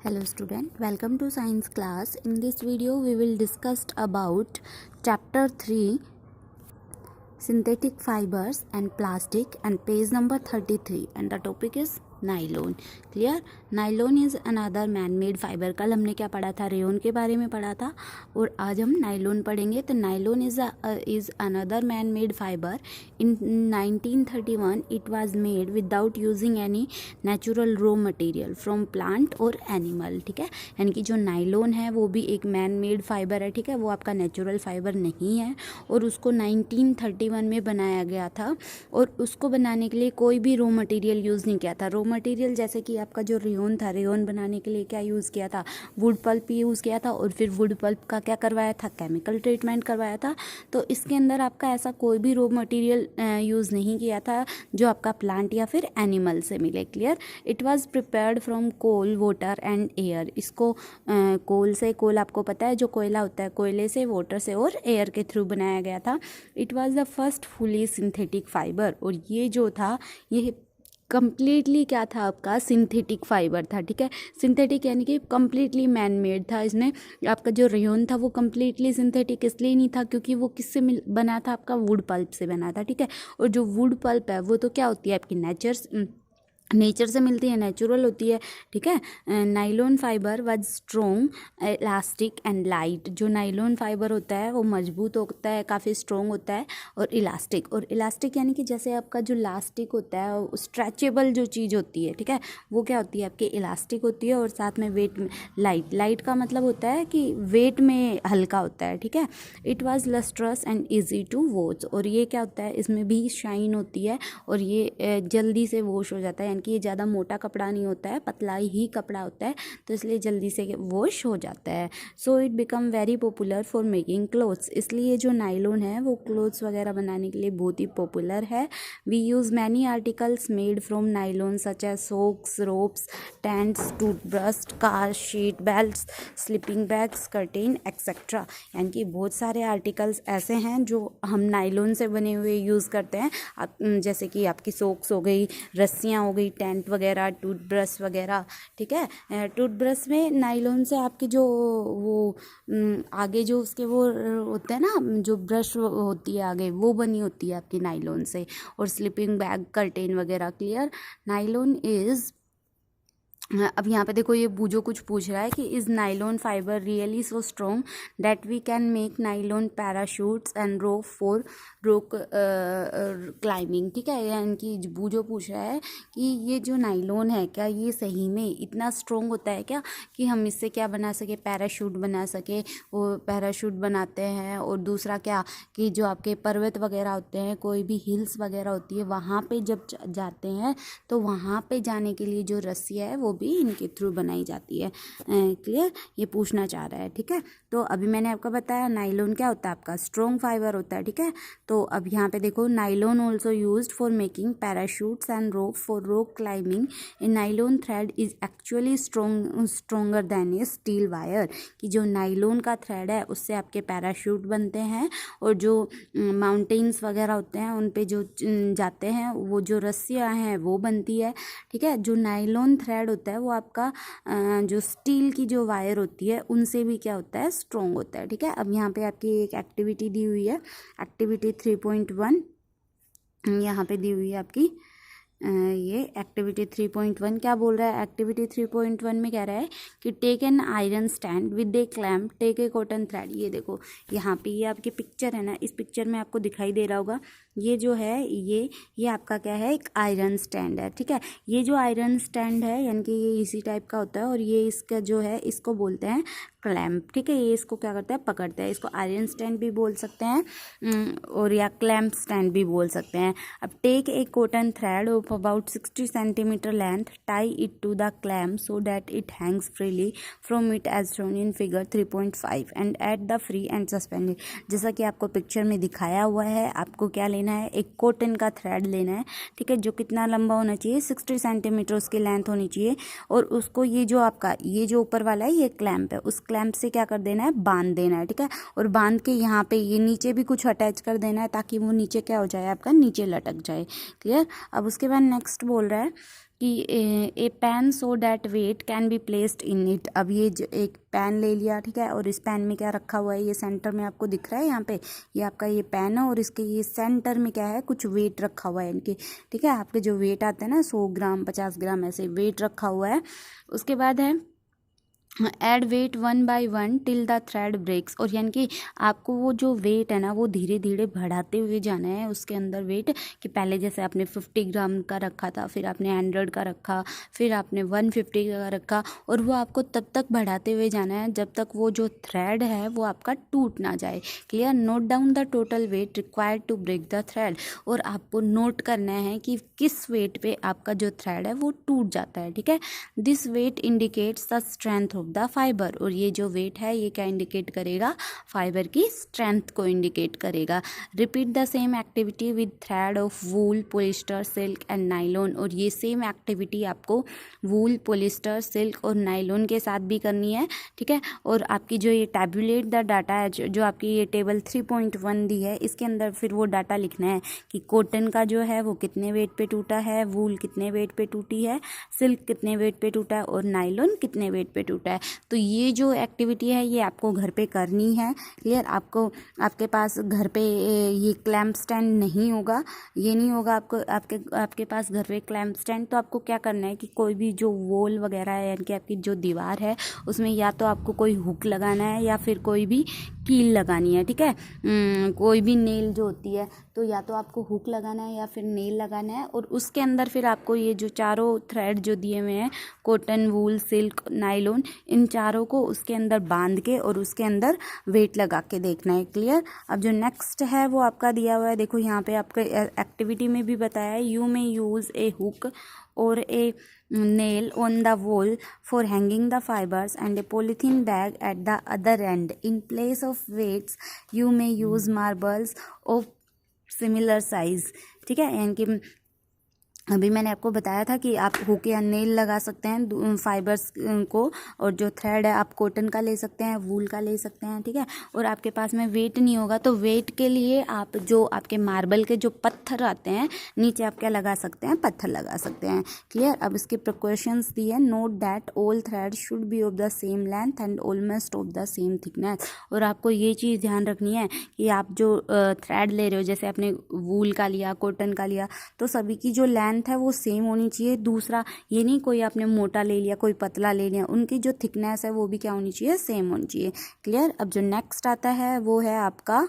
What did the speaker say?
Hello student, welcome to science class. In this video we will discuss about chapter 3 synthetic fibers and plastic and page number 33 and the topic is nylon. Clear. Nylon is another man made fibre. कल हमने क्या पढ़ा था, rayon के बारे में पढ़ा था और आज हम नाइलोन पढ़ेंगे. तो nylon is another man made fibre. In 1931 it was made without using any natural raw material from plant और एनिमल. ठीक है, यानी कि जो नाइलोन है वो भी एक मैन मेड फाइबर है. ठीक है, वो आपका नेचुरल फाइबर नहीं है और उसको 1931 में बनाया गया था और उसको बनाने के लिए कोई भी रॉ मटेरियल यूज़ नहीं किया था. रॉ मटेरियल जैसे कि आपका जो रेयोन था, रेयोन बनाने के लिए क्या यूज़ किया था, वुड पल्प यूज़ किया था और फिर वुड पल्प का क्या करवाया था, केमिकल ट्रीटमेंट करवाया था. तो इसके अंदर आपका ऐसा कोई भी रॉ मटेरियल यूज़ नहीं किया था जो आपका प्लांट या फिर एनिमल से मिले. Clear. It was prepared from coal, water and air. इसको कोल से, कोल आपको पता है जो कोयला होता है, कोयले से, वाटर से और एयर के थ्रू बनाया गया था. It was the first fully synthetic fibre. और ये जो था ये कम्प्लीटली क्या था आपका, सिंथेटिक फाइबर था. ठीक है, सिंथेटिक यानी कि कम्प्लीटली मैन मेड था. इसमें आपका जो रेयोन था वो कम्प्लीटली सिंथेटिक इसलिए नहीं था क्योंकि वो किससे बना था, आपका वुड पल्प से बना था. ठीक है, और जो वुड पल्प है वो तो क्या होती है आपकी नेचर से मिलती है, नेचुरल होती है. ठीक है. Nylon fibre was strong, elastic and light. जो नाइलॉन फाइबर होता है वो मजबूत होता है, काफ़ी स्ट्रॉन्ग होता है और इलास्टिक. और इलास्टिक यानी कि जैसे आपका जो लास्टिक होता है, स्ट्रेचेबल जो चीज़ होती है, ठीक है, वो क्या होती है आपकी इलास्टिक होती है और साथ में वेट में लाइट. लाइट का मतलब होता है कि वेट में हल्का होता है. ठीक है. It was lustrous and easy to wash. और ये क्या होता है, इसमें भी शाइन होती है और ये जल्दी से वॉश हो जाता है, कि ये ज़्यादा मोटा कपड़ा नहीं होता है, पतला ही कपड़ा होता है, तो इसलिए जल्दी से वॉश हो जाता है. So it become very popular for making clothes. इसलिए जो नाइलॉन है वो क्लोथ्स वगैरह बनाने के लिए बहुत ही पॉपुलर है. We use many articles made from nylon such as socks, ropes, tents, toothbrush, car seat, belts, sleeping bags, curtain etcetera. यानी कि बहुत सारे आर्टिकल्स ऐसे हैं जो हम नाइलॉन से बने हुए यूज़ करते हैं. जैसे कि आपकी सॉक्स हो गई, रस्सियाँ हो गई, टेंट वगैरह, टूथब्रश वगैरह. ठीक है. टूथब्रश में नाइलॉन से आपकी जो वो आगे जो उसके वो होते हैं ना, जो ब्रश होती है आगे, वो बनी होती है आपकी नाइलॉन से. और स्लीपिंग बैग, कर्टेन वगैरह. क्लियर. नाइलॉन इज़, अब यहाँ पे देखो ये बूझो कुछ पूछ रहा है कि is nylon fibre really so strong that we can make nylon parachutes and rope for rock climbing. ठीक है, यानी कि बूझो पूछ रहा है कि ये जो नाइलॉन है क्या ये सही में इतना स्ट्रॉन्ग होता है क्या कि हम इससे क्या बना सके, पैराशूट बना सके. वो पैराशूट बनाते हैं. और दूसरा क्या कि जो आपके पर्वत वगैरह होते हैं, कोई भी हिल्स वगैरह होती है, वहाँ पे जब जाते हैं तो वहाँ पे जाने के लिए जो रस्सी है वो भी इनके थ्रू बनाई जाती है. क्लियर. ये पूछना चाह रहा है. ठीक है, तो अभी मैंने आपको बताया नाइलॉन क्या होता है, आपका स्ट्रॉन्ग फाइबर होता है. ठीक है, तो अब यहाँ पे देखो nylon also used for making parachutes and rope for rock climbing. A nylon thread is actually stronger then A steel wire. कि जो नाइलॉन का थ्रेड है उससे आपके पैराशूट बनते हैं और जो माउंटेन्स वगैरह होते हैं उन पे जो जाते हैं वो जो रस्सियाँ हैं वो बनती है. ठीक है. जो नाइलॉन थ्रेड होता है वो आपका जो स्टील की जो वायर होती है उनसे भी क्या होता है, स्ट्रॉन्ग होता है. ठीक है. अब यहाँ पे आपकी एक एक्टिविटी दी हुई है, एक्टिविटी 3.1 यहाँ पे दी हुई है आपकी. ये एक्टिविटी 3.1 क्या बोल रहा है, एक्टिविटी 3.1 में कह रहा है कि take an iron stand with a clamp, take a cotton thread. ये देखो यहाँ पे ये आपकी पिक्चर है ना, इस पिक्चर में आपको दिखाई दे रहा होगा ये जो है ये आपका क्या है, एक आयरन स्टैंड है. ठीक है. ये जो आयरन स्टैंड है यानी कि ये इसी टाइप का होता है और ये इसका जो है इसको बोलते हैं क्लैम्प. ठीक है, ये इसको क्या करता है, पकड़ता है. इसको आयरन स्टैंड भी बोल सकते हैं और या क्लैम्प स्टैंड भी बोल सकते हैं. अब take a cotton thread of about 60 centimetre length, tie it to the clamp so that it hangs freely from it as shown in figure 3.5 and at the free end suspended. जैसा कि आपको picture में दिखाया हुआ है, आपको क्या लेना है, एक कॉटन का थ्रेड लेना है. ठीक है, जो कितना लंबा होना चाहिए, 60 सेंटीमीटर उसकी लेंथ होनी चाहिए. और उसको ये जो आपका ये जो ऊपर वाला है ये क्लैम्प है, उस क्लैम्प से क्या कर देना है, बांध देना है. ठीक है, और बांध के यहाँ पे ये नीचे भी कुछ अटैच कर देना है ताकि वो नीचे क्या हो जाए, आपका नीचे लटक जाए. क्लियर. अब उसके बाद नेक्स्ट बोल रहा है कि a pan so that weight can be placed in it. अब ये जो एक पैन ले लिया, ठीक है, और इस पैन में क्या रखा हुआ है, ये सेंटर में आपको दिख रहा है यहाँ पे, ये आपका ये पैन है और इसके ये सेंटर में क्या है, कुछ वेट रखा हुआ है इनके, ठीक है। आपके जो वेट आते हैं ना 100 ग्राम 50 ग्राम ऐसे वेट रखा हुआ है। उसके बाद है add weight 1 by 1 till the thread breaks. और यानी कि आपको वो जो वेट है ना वो धीरे धीरे बढ़ाते हुए जाना है उसके अंदर वेट, कि पहले जैसे आपने 50 ग्राम का रखा था, फिर आपने 100 का रखा, फिर आपने 150 का रखा, और वो आपको तब तक बढ़ाते हुए जाना है जब तक वो जो थ्रेड है वो आपका टूट ना जाए। Clear. Note down the total weight required to break the thread. और आपको नोट करना है कि किस वेट पे आपका जो थ्रेड है वो टूट जाता है, ठीक है। This weight indicates the strength of the fibre. और ये जो वेट है ये क्या इंडिकेट करेगा, फाइबर की स्ट्रेंथ को इंडिकेट करेगा। Repeat the same activity with thread of wool, polyester, silk and nylon. और ये सेम एक्टिविटी आपको वूल, पॉलिस्टर, सिल्क और नाइलॉन के साथ भी करनी है, ठीक है। और आपकी जो ये टैबुलेट द डाटा है, जो आपकी ये टेबल 3.1 दी है, इसके अंदर फिर वो डाटा लिखना है कि कॉटन का जो है वो कितने वेट पे टूटा है, वूल कितने वेट पे टूटी है, सिल्क कितने वेट पे टूटा है और नाइलॉन कितने वेट पे टूटा है। तो ये जो एक्टिविटी है ये आपको घर पे करनी है। क्लियर। आपको आपके पास घर पे ये क्लैम्प स्टैंड नहीं होगा, ये नहीं होगा आपके पास घर पे क्लैम्प स्टैंड, तो आपको क्या करना है कि कोई भी जो वॉल वगैरह है यानी कि आपकी जो दीवार है उसमें या तो आपको कोई हुक लगाना है या फिर कोई भी कील लगानी है, ठीक है। कोई भी नेल जो होती है तो या तो आपको हुक लगाना है या फिर नेल लगाना है, और उसके अंदर फिर आपको ये जो चारों थ्रेड जो दिए हुए हैं, कॉटन, वूल, सिल्क, नाइलॉन, इन चारों को उसके अंदर बांध के और उसके अंदर वेट लगा के देखना है। क्लियर। अब जो नेक्स्ट है वो आपका दिया हुआ है, देखो यहाँ पे आपके एक्टिविटी में भी बताया है, you may use A hook और ए nail on the wall for hanging the fibers and a polythene bag at the other end. In place of weights you may use marbles of similar size, ठीक है। यानी कि अभी मैंने आपको बताया था कि आप हुक या नेल लगा सकते हैं फाइबर्स को, और जो थ्रेड है आप कॉटन का ले सकते हैं, वूल का ले सकते हैं, ठीक है। और आपके पास में वेट नहीं होगा तो वेट के लिए आप जो आपके मार्बल के जो पत्थर आते हैं नीचे आप क्या लगा सकते हैं, पत्थर लगा सकते हैं। क्लियर। अब इसके प्रिकॉशंस दिए, note that all thread should be of the same length and almost of the same thickness. और आपको ये चीज़ ध्यान रखनी है कि आप जो थ्रेड ले रहे हो, जैसे आपने वूल का लिया, कॉटन का लिया, तो सभी की जो लेंथ है वो सेम होनी चाहिए। दूसरा ये नहीं कोई आपने मोटा ले लिया कोई पतला ले लिया, उनकी जो थिकनेस है वो भी क्या होनी चाहिए, सेम होनी चाहिए। क्लियर। अब जो नेक्स्ट आता है वो है आपका